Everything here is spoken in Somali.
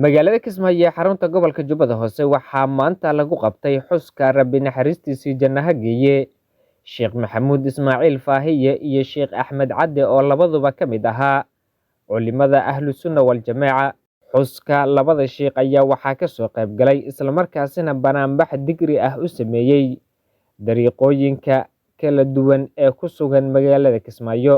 magaalada Kismaayo ee xarunta gobolka Jubbada Hoose waxaa maanta lagu qabtay xuska Rabbi naxariistiisii jannaha geeye Sheekh Maxamuud Ismaaciil Faahiye iyo Sheekh Axmed Cadde oo labaduba ka mid ahaa culimada ahlu sunna wal jamaaca. xuska labada sheekh ayaa waxaa ka soo qayb galay isla markaasina banaanbax digri ah u sameeyay dariiqooyinka kala duwan ee ku sugan magaalada Kismaayo.